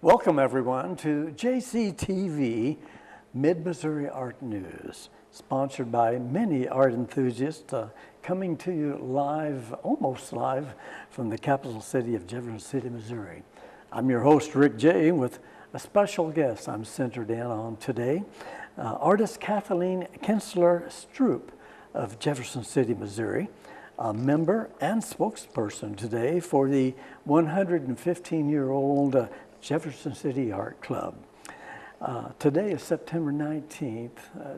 Welcome everyone to JCTV Mid-Missouri Art News, sponsored by many art enthusiasts, coming to you live, almost live, from the capital city of Jefferson City, Missouri. I'm your host, Rick Jey, with a special guest I'm centered in on today, artist Kathleen Stroup of Jefferson City, Missouri, a member and spokesperson today for the 115-year-old Jefferson City Art Club. Today is September 19th,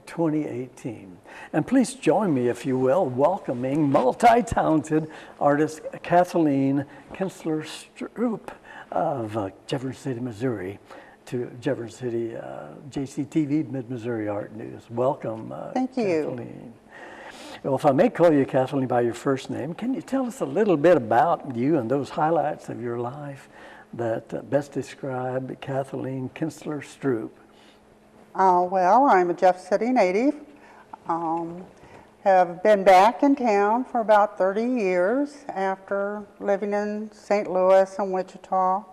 2018. And please join me, if you will, welcoming multi-talented artist Kathleen Stroup of Jefferson City, Missouri, to Jefferson City JCTV Mid-Missouri Art News. Welcome, Thank you. Kathleen. Well, if I may call you Kathleen by your first name, can you tell us a little bit about you and those highlights of your life that best describe Kathleen Stroup? Well, I'm a Jeff City native. Have been back in town for about 30 years after living in St. Louis and Wichita.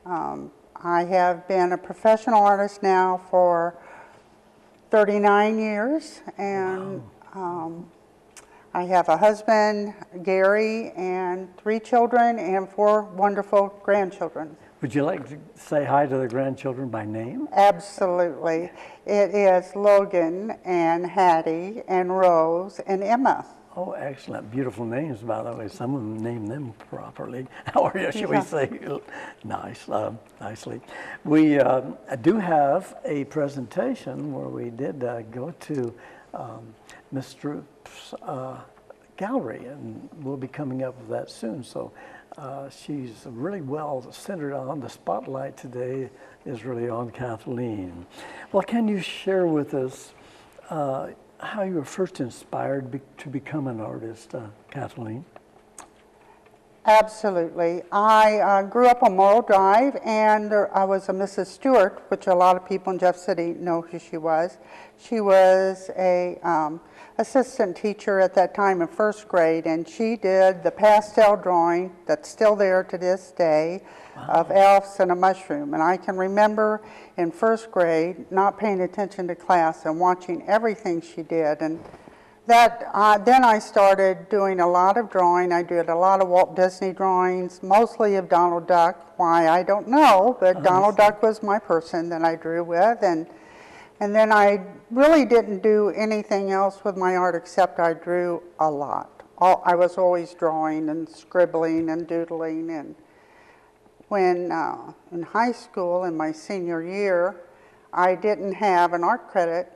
I have been a professional artist now for 39 years, and wow. I have a husband, Gary, and 3 children and 4 wonderful grandchildren. Would you like to say hi to the grandchildren by name? Absolutely. It is Logan and Hattie and Rose and Emma. Oh, excellent. Beautiful names, by the way. Some of them named them properly. Or should we say nicely. We do have a presentation where we did go to Ms. Stroup's gallery, and we'll be coming up with that soon. So she's really well centered on the spotlight today is really on Kathleen. Well, can you share with us how you were first inspired to become an artist, Kathleen? Absolutely. I grew up on Morrill Drive, and I was a Mrs. Stewart, which a lot of people in Jeff City know who she was. She was a assistant teacher at that time in first grade, and she did the pastel drawing that's still there to this day. Wow. Of elves and a mushroom. And I can remember in first grade not paying attention to class and watching everything she did. And that then I started doing a lot of drawing. I did a lot of Walt Disney drawings, mostly of Donald Duck. Why, I don't know, but Donald Duck was my person that I drew with. And then I really didn't do anything else with my art except I drew a lot. I was always drawing and scribbling and doodling. And when in high school, in my senior year, I didn't have an art credit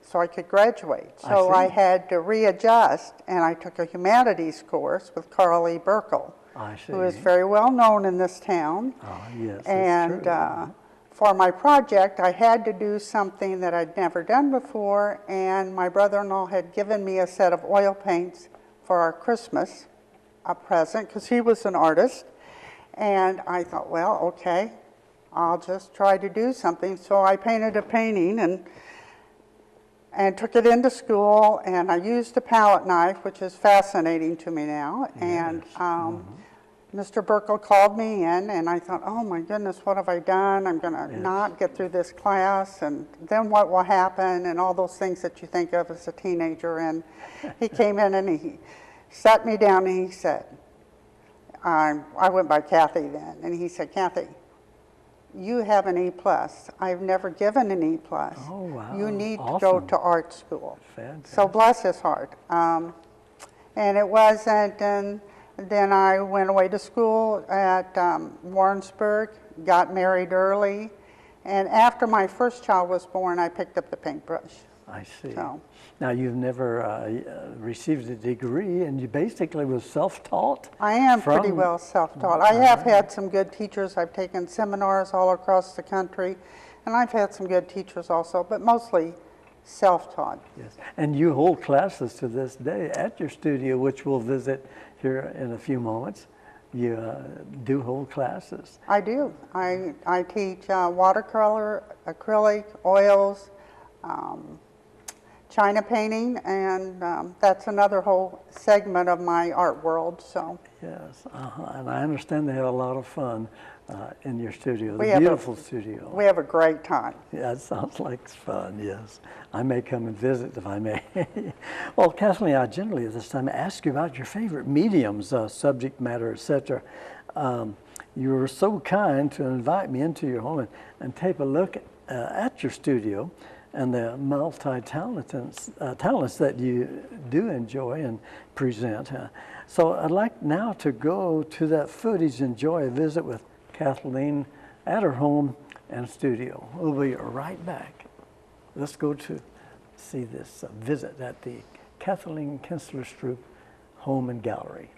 so I could graduate. So I had to readjust, and I took a humanities course with Carl E. Burkle, who is very well known in this town. Oh, yes, and for my project, I had to do something that I'd never done before, and my brother-in-law had given me a set of oil paints for our Christmas present, because he was an artist. And I thought, well, okay, I'll just try to do something. So I painted a painting and took it into school, and I used a palette knife, which is fascinating to me now. Yes. And Mr. Burkle called me in, and I thought, oh my goodness, what have I done? I'm going to not get through this class, and then what will happen, and all those things that you think of as a teenager. And he came in and he sat me down and he said, I went by Kathy then, and he said, Kathy, you have an E+. I've never given an E+. Oh, wow. You need to go to art school. Fantastic. So bless his heart. And it wasn't, and then I went away to school at Warrensburg, got married early, and after my first child was born, I picked up the paintbrush. I see. So. Now, you've never received a degree, and you basically was self-taught? I am pretty well self-taught. I have had some good teachers. I've taken seminars all across the country, and I've had some good teachers also, but mostly self-taught. Yes, and you hold classes to this day at your studio, which we'll visit here in a few moments. You do hold classes. I do. I teach watercolor, acrylic, oils, China painting, and that's another whole segment of my art world. So yes, and I understand they had a lot of fun in your studio, We the have beautiful studio. We have a great time. Yeah, it sounds like fun, yes. I may come and visit if I may. Well, Kathleen, I generally at this time ask you about your favorite mediums, subject matter, etc. You were so kind to invite me into your home and take a look at your studio and the multi-talents that you do enjoy and present. So I'd like now to go to that footage, enjoy a visit with Kathleen at her home and studio. We'll be right back. Let's go to see this visit at the Kathleen Stroup home and gallery.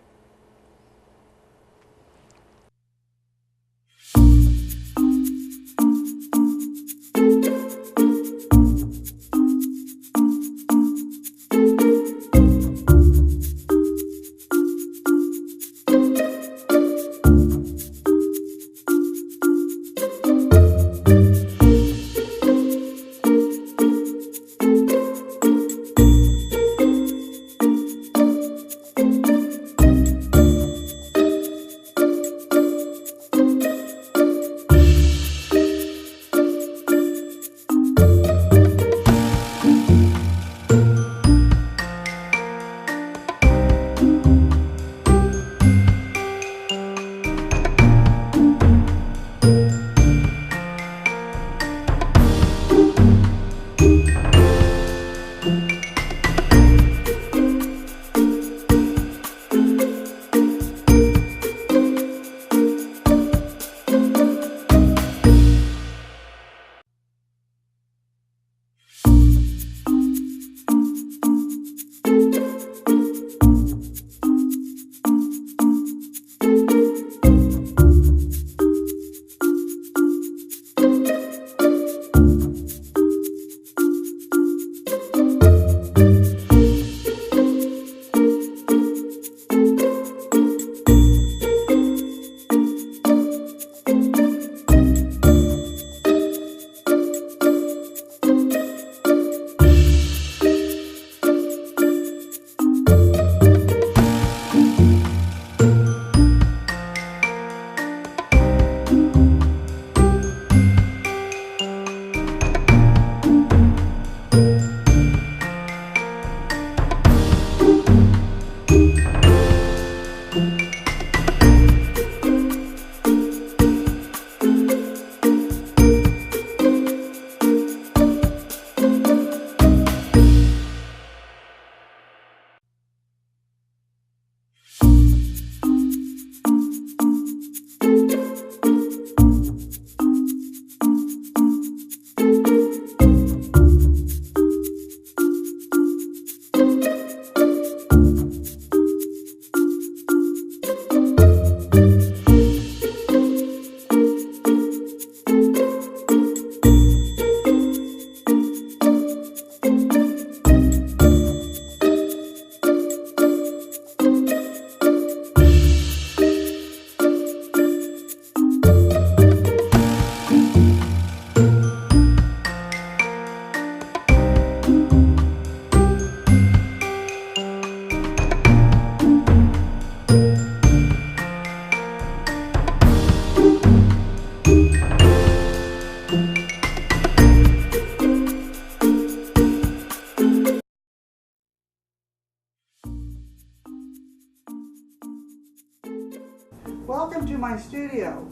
Welcome to my studio.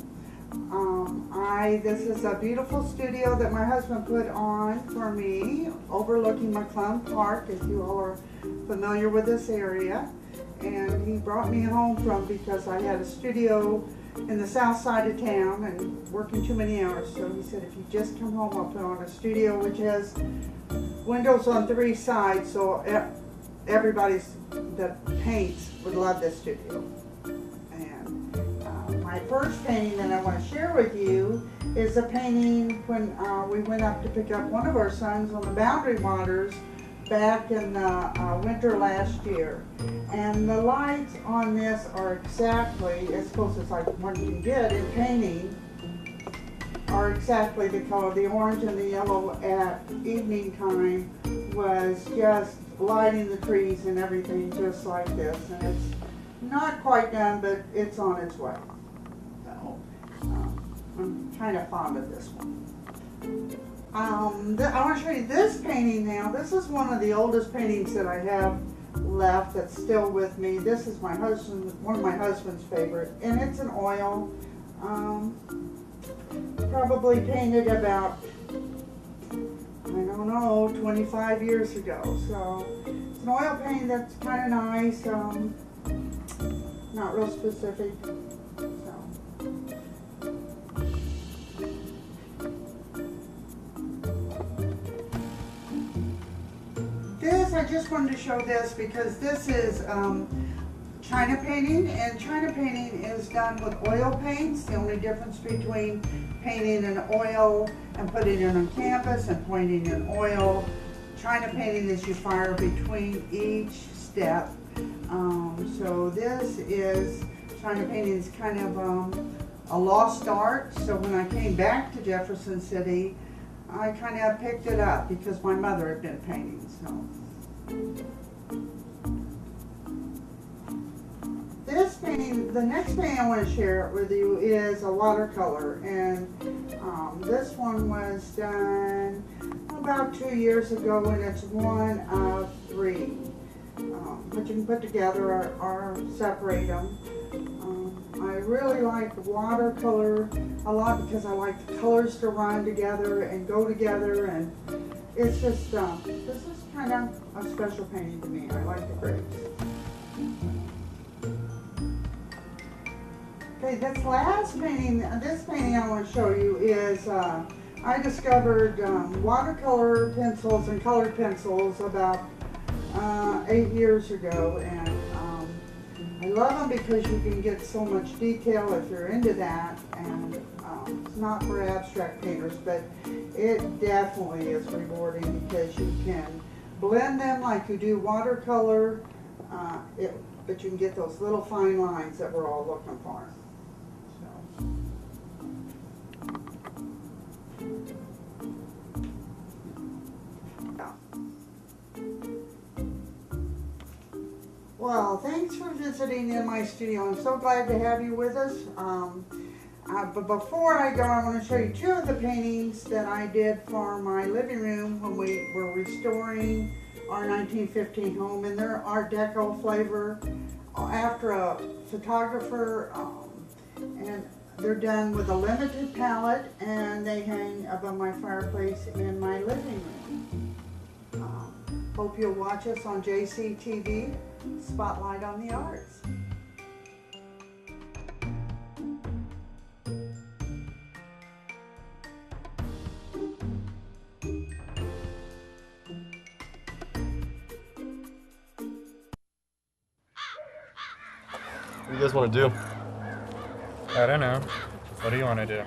This is a beautiful studio that my husband put on for me, overlooking McClellan Park, if you all are familiar with this area. And he brought me home from because I had a studio in the south side of town and working too many hours. So he said, if you just come home, I'll put on a studio which has windows on 3 sides, so everybody that paints would love this studio. My first painting that I want to share with you is a painting when we went up to pick up one of our sons on the Boundary Waters back in the winter last year. And the lights on this are exactly as close as one can get in painting, are exactly the color. The orange and the yellow at evening time was just lighting the trees and everything just like this. And it's not quite done, but it's on its way. So, I'm kind of fond of this one. I want to show you this painting now. This is one of the oldest paintings that I have left that's still with me. This is my husband, one of my husband's favorite, and it's an oil. Probably painted about, I don't know, 25 years ago. So it's an oil painting that's kind of nice, not real specific. So. This, I just wanted to show this because this is China painting, and China painting is done with oil paints. The only difference between painting in oil and putting it on canvas and painting in oil, China painting is you fire between each step. So this is, China painting is kind of a lost art. So when I came back to Jefferson City, I kind of picked it up because my mother had been painting. So this painting, the next painting I want to share with you is a watercolor, and this one was done about 2 years ago, and it's one of 3. But you can put together or separate them. I really like watercolor a lot because I like the colors to run together and go together, and it's just, this is kind of a special painting to me. I like the grapes. Okay, this last painting, this painting I want to show you is, I discovered watercolor pencils and colored pencils about 8 years ago, and I love them because you can get so much detail if you're into that, and it's not for abstract painters, but it definitely is rewarding because you can blend them like you do watercolor, but you can get those little fine lines that we're all looking for. Well, thanks for visiting in my studio. I'm so glad to have you with us. But before I go, I want to show you 2 of the paintings that I did for my living room when we were restoring our 1915 home, and they're Art Deco flavor after a photographer, and they're done with a limited palette, and they hang above my fireplace in my living room. Hope you'll watch us on JCTV, Spotlight on the Arts. What do you guys want to do? I don't know. What do you want to do?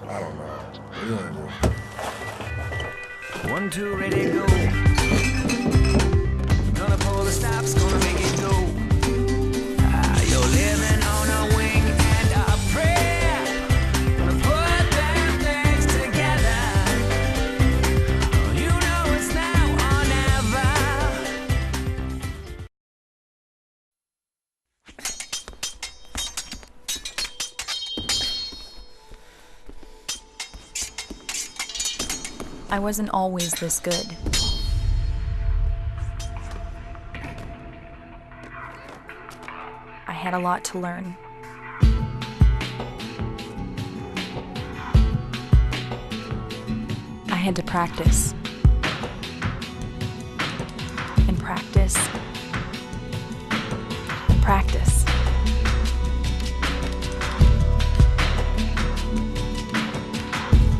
I don't know. What do you want to do? 1, 2, ready, go. Gonna pull the stops, gonna make it go. You're living on a wing and a prayer. Gonna put them things together. You know it's now or never. I wasn't always this good. I had a lot to learn. I had to practice. And practice. And practice.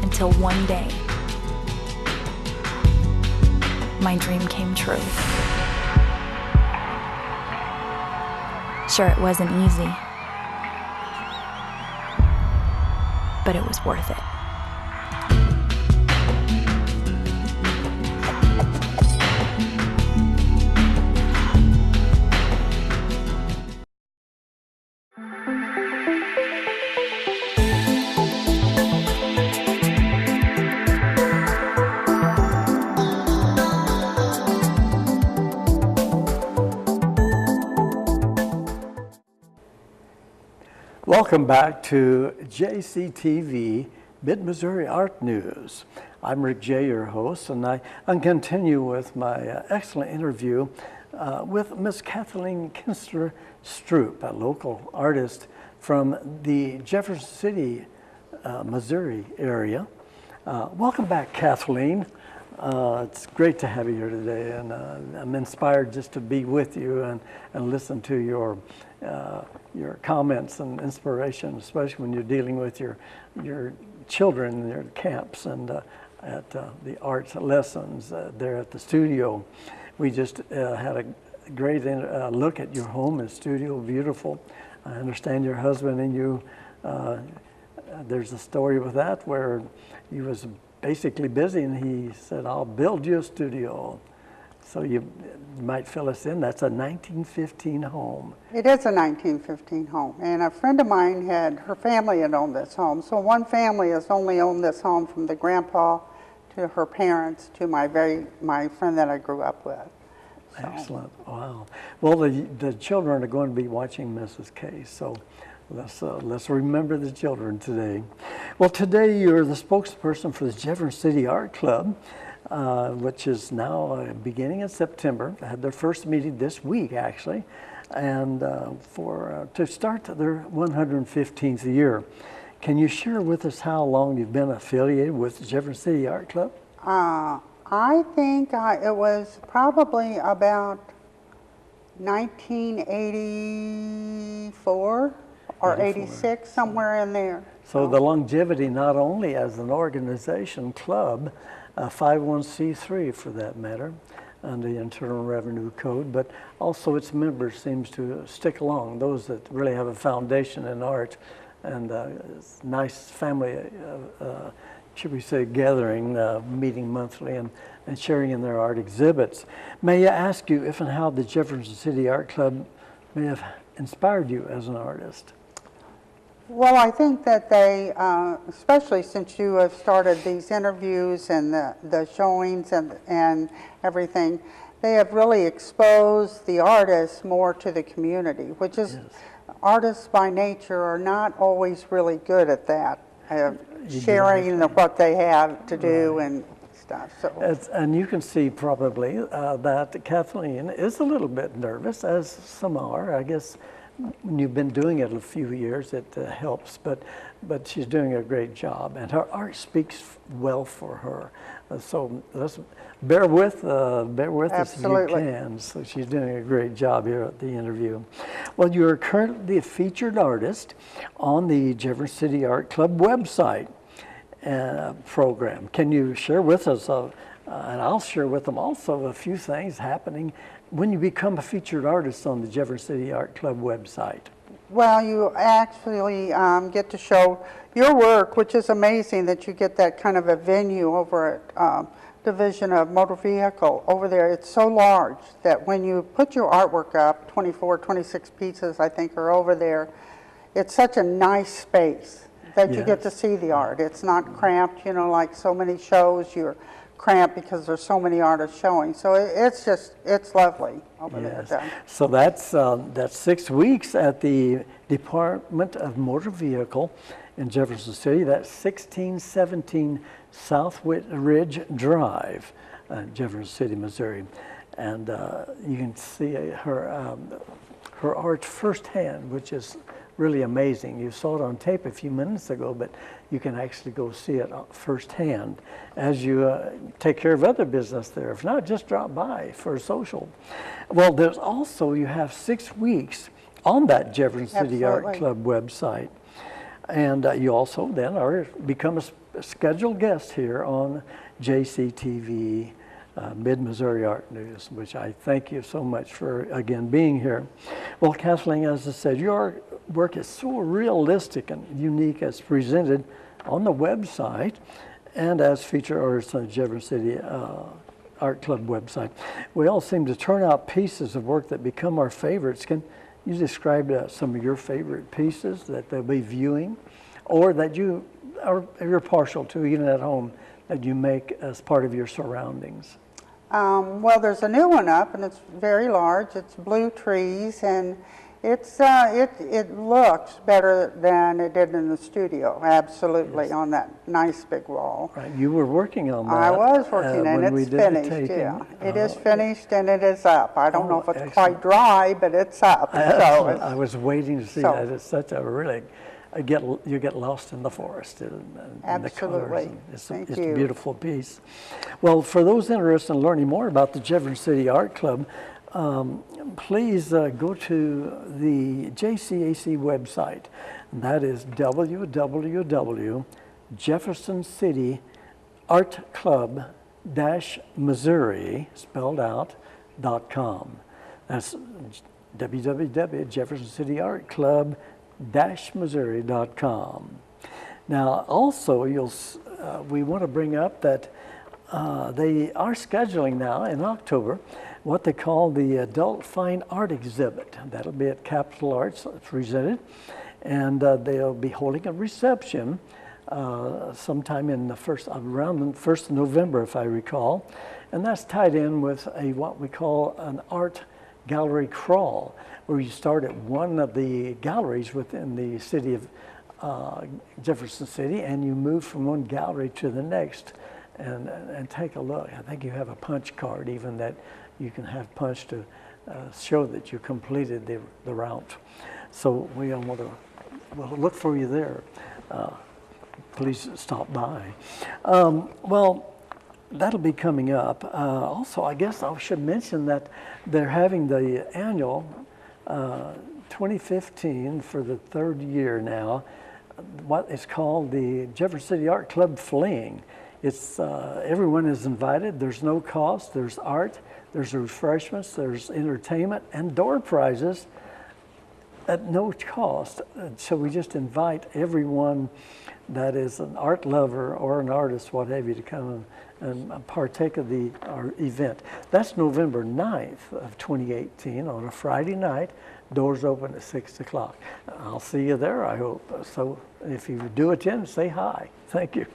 Until one day, my dream came true. Sure, it wasn't easy, but it was worth it. Welcome back to JCTV Mid-Missouri Art News. I'm Rick Jey, your host, and I continue with my excellent interview with Miss Kathleen Stroup, a local artist from the Jefferson City, Missouri area. Welcome back, Kathleen. It's great to have you here today, and I'm inspired just to be with you and listen to your comments and inspiration, especially when you're dealing with your children in your camps and at the arts lessons there at the studio. We just had a great look at your home and studio, beautiful. I understand your husband and you, there's a story with that where he was basically busy and he said, I'll build you a studio. So you might fill us in. That's a 1915 home. It is a 1915 home, and a friend of mine her family had owned this home. So one family has only owned this home from the grandpa to her parents to my friend that I grew up with. So. Excellent, wow. Well, the children are going to be watching Mrs. K, so let's remember the children today. Well, today you're the spokesperson for the Jefferson City Art Club, which is now beginning in September. They had their first meeting this week, actually, and to start their 115th year. Can you share with us how long you've been affiliated with the Jefferson City Art Club? I think it was probably about 1984 or 86, somewhere in there. So the longevity, not only as an organization, club, 501c3 for that matter, under the Internal Revenue Code, but also its members seems to stick along, those that really have a foundation in art, and it's a nice family, should we say, gathering, meeting monthly and sharing in their art exhibits. May I ask you if and how the Jefferson City Art Club may have inspired you as an artist? Well, I think that they, especially since you have started these interviews and the showings and everything, they have really exposed the artists more to the community, which is, yes. Artists by nature are not always really good at that, sharing what they have to do and stuff. So. And you can see probably that Kathleen is a little bit nervous, as some are, I guess. When you've been doing it a few years, it helps, but she's doing a great job, and her art speaks well for her. So let's bear with us if you can. So she's doing a great job here at the interview. Well, you're currently a featured artist on the Jefferson City Art Club website program. Can you share with us, and I'll share with them also, a few things happening when you become a featured artist on the Jefferson City Art Club website? Well, you actually get to show your work, which is amazing that you get that kind of a venue over at Division of Motor Vehicle over there. It's so large that when you put your artwork up, 24, 26 pieces I think are over there, it's such a nice space that you get to see the art. It's not cramped, you know, like so many shows you're cramped because there's so many artists showing. So it's lovely over there. So that's 6 weeks at the Department of Motor Vehicle in Jefferson City. That's 1617 South Whit Ridge Drive, Jefferson City, Missouri. And you can see her art firsthand, which is really amazing. You saw it on tape a few minutes ago, but you can actually go see it firsthand as you take care of other business there. If not, just drop by for a social. Well, there's also, you have 6 weeks on that Jefferson City Art Club website. And you also then become a scheduled guest here on JCTV Mid-Missouri Art News, which I thank you so much for, again, being here. Well, Kathleen, as I said, your work is so realistic and unique as presented on the website and as featured artists on the Jefferson City Art Club website. We all seem to turn out pieces of work that become our favorites. Can you describe some of your favorite pieces that they'll be viewing, or that you're partial to even at home, that you make as part of your surroundings? Well, there's a new one up, and it's very large. It's blue trees, and It looks better than it did in the studio, absolutely, on that nice big wall. Right, you were working on that. I was working, and when we it's did the finished, taping. yeah. It is finished and it is up. I don't know if it's excellent. quite dry, but it's up. So Excellent. it's, I was waiting to see so- that. It's such a really, you get lost in the forest and the colors. Absolutely. And it's Thank a you. beautiful piece. Well, for those interested in learning more about the Jefferson City Art Club, please go to the JCAC website. And that is www.jeffersoncityartclub-missouri, spelled out, .com. That's www.jeffersoncityartclub-missouri.com. Now, also, we want to bring up that they are scheduling now in October what they call the Adult Fine Art Exhibit. That'll be at Capitol Arts presented, and they'll be holding a reception sometime in around the 1st of November, if I recall, and that's tied in with what we call an art gallery crawl, where you start at one of the galleries within the city of Jefferson City, and you move from one gallery to the next and take a look. I think you have a punch card even that you can have punched to show that you completed the route. So we'll look for you there. Please stop by. Well, that'll be coming up. Also, I guess I should mention that they're having the annual 2015 for the third year now, what is called the Jefferson City Art Club Fling. It's everyone is invited. There's no cost. There's art. There's refreshments. There's entertainment and door prizes at no cost. So we just invite everyone that is an art lover or an artist, what have you, to come and partake of our event. That's November 9th of 2018 on a Friday night. Doors open at 6 o'clock. I'll see you there, I hope. So if you do attend, say hi. Thank you.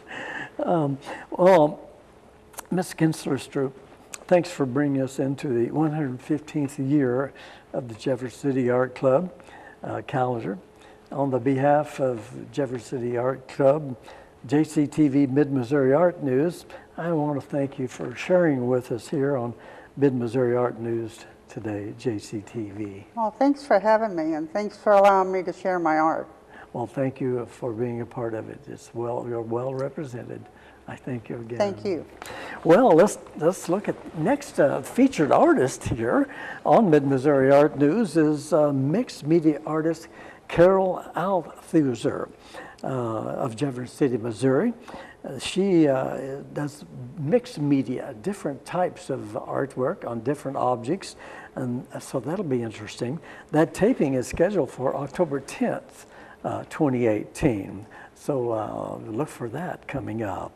Well, Ms. K.Stroup, thanks for bringing us into the 115th year of the Jefferson City Art Club calendar. On the behalf of Jefferson City Art Club, JCTV Mid-Missouri Art News, I want to thank you for sharing with us here on Mid-Missouri Art News today, JCTV. well, thanks for having me, and thanks for allowing me to share my art. Well, thank you for being a part of it. You're well represented. I thank you again. Thank you. Well, let's look at next featured artist here on Mid-Missouri Art News is mixed media artist Carol Althuser of Jefferson City, Missouri. She does mixed media, different types of artwork on different objects, and so that'll be interesting. That taping is scheduled for October 10th, 2018, so look for that coming up.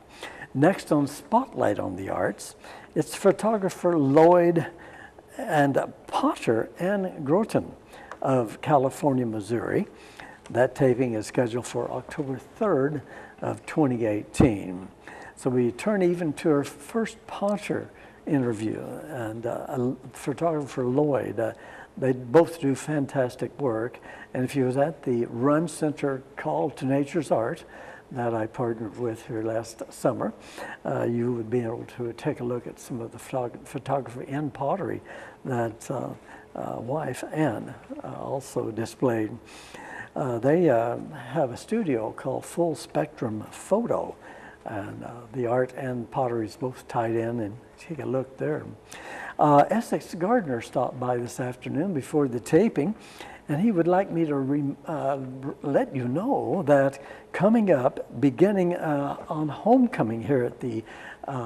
Next on Spotlight on the Arts, it's photographer Lloyd and Potter Ann Groton of California, Missouri. That taping is scheduled for October 3rd of 2018. So we turn even to our first Potter interview, and photographer Lloyd. They both do fantastic work, and if you was at the Run Center Call to Nature's Art that I partnered with here last summer, you would be able to take a look at some of the photography and pottery that wife Ann also displayed. They have a studio called Full Spectrum Photo, and the art and pottery is both tied in, and take a look there. Essex Gardner stopped by this afternoon before the taping, and he would like me to let you know that coming up, beginning on homecoming here at the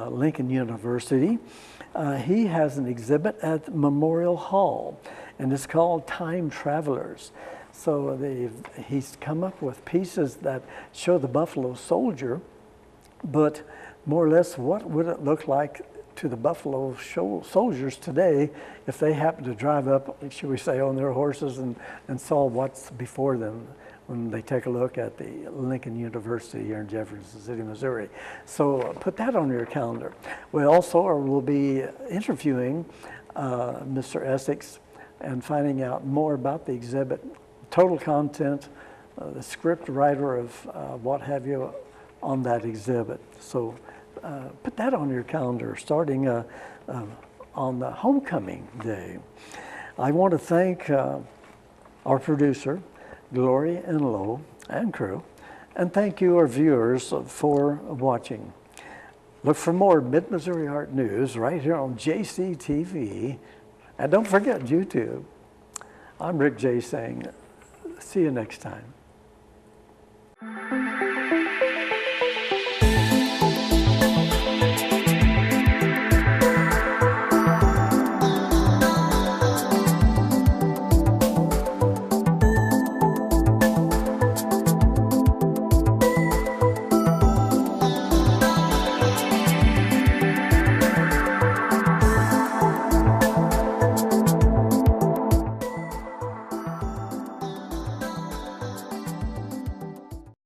Lincoln University, he has an exhibit at Memorial Hall, and it's called Time Travelers. So he's come up with pieces that show the Buffalo Soldier, but more or less what would it look like to the Buffalo soldiers today if they happened to drive up, should we say, on their horses and saw what's before them when they take a look at the Lincoln University here in Jefferson City, Missouri. So put that on your calendar. We also will be interviewing Mr. Essex and finding out more about the exhibit, total content, the script writer of what have you on that exhibit. So put that on your calendar starting on the homecoming day. I want to thank our producer, Gloria Enlow, and crew, and thank you, our viewers, for watching. Look for more Mid-Missouri Art News right here on JCTV, and don't forget YouTube. I'm Rick Jey saying, see you next time.